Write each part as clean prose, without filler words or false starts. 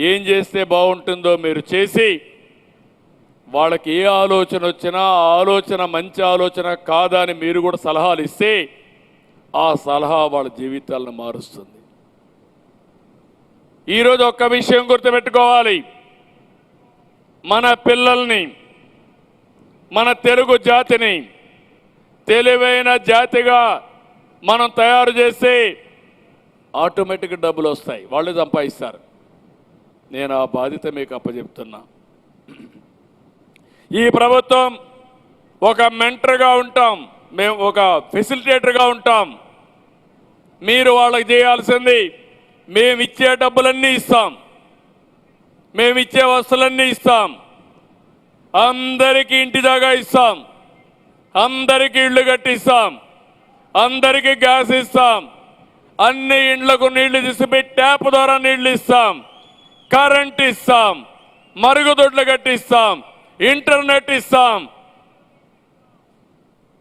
ఏం చేస్తే బాగుంటుందో మీరు చేసి వాళ్ళకి ఏ ఆలోచన వచ్చినా ఆ ఆలోచన మంచి ఆలోచన కాదా అని మీరు కూడా సలహాలు ఇస్తే ఆ సలహా వాళ్ళ జీవితాలను మారుస్తుంది. ఈరోజు ఒక్క విషయం గుర్తుపెట్టుకోవాలి, మన పిల్లల్ని మన తెలుగు జాతిని తెలివైన జాతిగా మనం తయారు చేస్తే ఆటోమేటిక్గా డబ్బులు వస్తాయి, వాళ్ళే సంపాదిస్తారు. నేను ఆ బాధ్యత మీకు అప్పచెప్తున్నా. ఈ ప్రభుత్వం ఒక మెంటర్గా ఉంటాం, మేము ఒక ఫెసిలిటేటర్గా ఉంటాం. మీరు వాళ్ళకి చేయాల్సింది మేము ఇచ్చే డబ్బులన్నీ ఇస్తాం, మేము ఇచ్చే వస్తువులన్నీ ఇస్తాం, అందరికీ ఇంటి దాకా ఇస్తాం, అందరికీ ఇళ్ళు కట్టిస్తాం, అందరికీ గ్యాస్ ఇస్తాం, అన్ని ఇండ్లకు నీళ్లు తీసిపెట్టి ట్యాప్ ద్వారా నీళ్లు ఇస్తాం, కరెంట్ ఇస్తాం, మరుగుదొడ్లు కట్టిస్తాం, ఇంటర్నెట్ ఇస్తాం,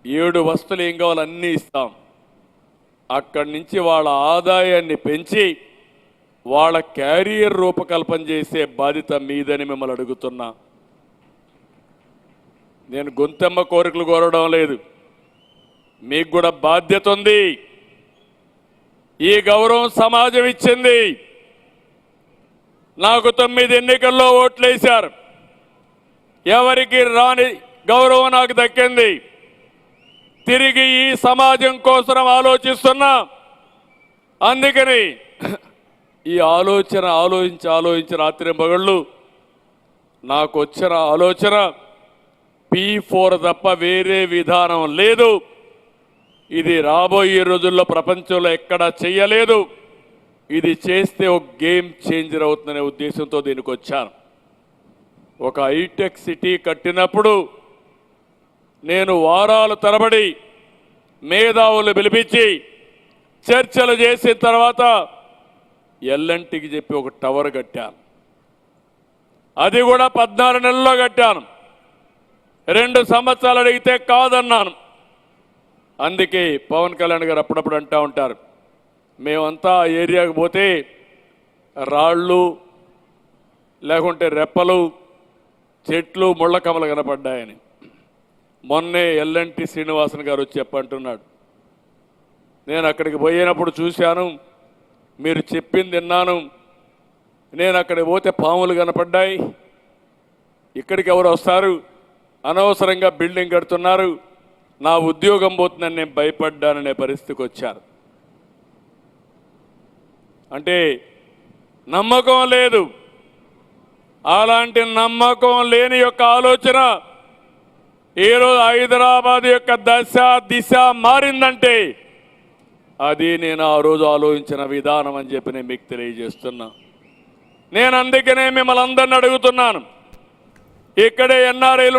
7 వస్తువులు ఏం కావాలి అన్నీ ఇస్తాం. అక్కడి నుంచి వాళ్ళ ఆదాయాన్ని పెంచి వాళ్ళ క్యారియర్ రూపకల్పన చేసే బాధ్యత మీదని మిమ్మల్ని అడుగుతున్నా. నేను గొంతెమ్మ కోరికలు కోరడం లేదు, మీకు కూడా బాధ్యత ఉంది. ఈ గౌరవం సమాజం ఇచ్చింది. నాకు 9 ఎన్నికల్లో ఓట్లేశారు, ఎవరికి రాని గౌరవం నాకు దక్కింది. తిరిగి ఈ సమాజం కోసం ఆలోచిస్తున్నా. అందుకని ఈ ఆలోచించి రాత్రి మగళ్ళు నాకు వచ్చిన ఆలోచన P4 తప్ప వేరే విధానం లేదు. ఇది రాబోయే రోజుల్లో ప్రపంచంలో ఎక్కడా చెయ్యలేదు. ఇది చేస్తే ఒక గేమ్ చేంజర్ అవుతుందనే ఉద్దేశంతో దీనికి వచ్చాను. ఒక హైటెక్ సిటీ కట్టినప్పుడు నేను వారాల తరబడి మేధావులు పిలిపించి చర్చలు చేసిన తర్వాత ఎల్ఎన్టీకి చెప్పి ఒక టవర్ కట్టాను. అది కూడా 14 నెలల్లో కట్టాను. 2 సంవత్సరాలు అడిగితే కాదన్నాను. అందుకే పవన్ కళ్యాణ్ గారు అప్పుడప్పుడు అంటూ ఉంటారు, మేమంతా ఆ ఏరియాకు పోతే రాళ్ళు లేకుంటే రెప్పలు చెట్లు ముళ్ళ కమలు కనపడ్డాయని. మొన్నే ఎల్ఎన్టీ శ్రీనివాసన్ గారు వచ్చి చెప్పంటున్నాడు, నేను అక్కడికి పోయినప్పుడు చూశాను, మీరు చెప్పింది విన్నాను, నేను అక్కడికి పోతే పాములు కనపడ్డాయి, ఇక్కడికి ఎవరు వస్తారు, అనవసరంగా బిల్డింగ్ కడుతున్నారు, నా ఉద్యోగం పోతుందని నేను భయపడ్డాననే పరిస్థితికి వచ్చారు. అంటే నమ్మకం లేదు. అలాంటి నమ్మకం లేని యొక్క ఆలోచన ఈరోజు హైదరాబాద్ యొక్క దిశ మారిందంటే అది నేను ఆ రోజు ఆలోచించిన విధానం అని చెప్పి నేను మీకు తెలియజేస్తున్నా. నేను అందుకనే మిమ్మల్ని అందరిని అడుగుతున్నాను, ఇక్కడే ఎన్ఆర్ఐలు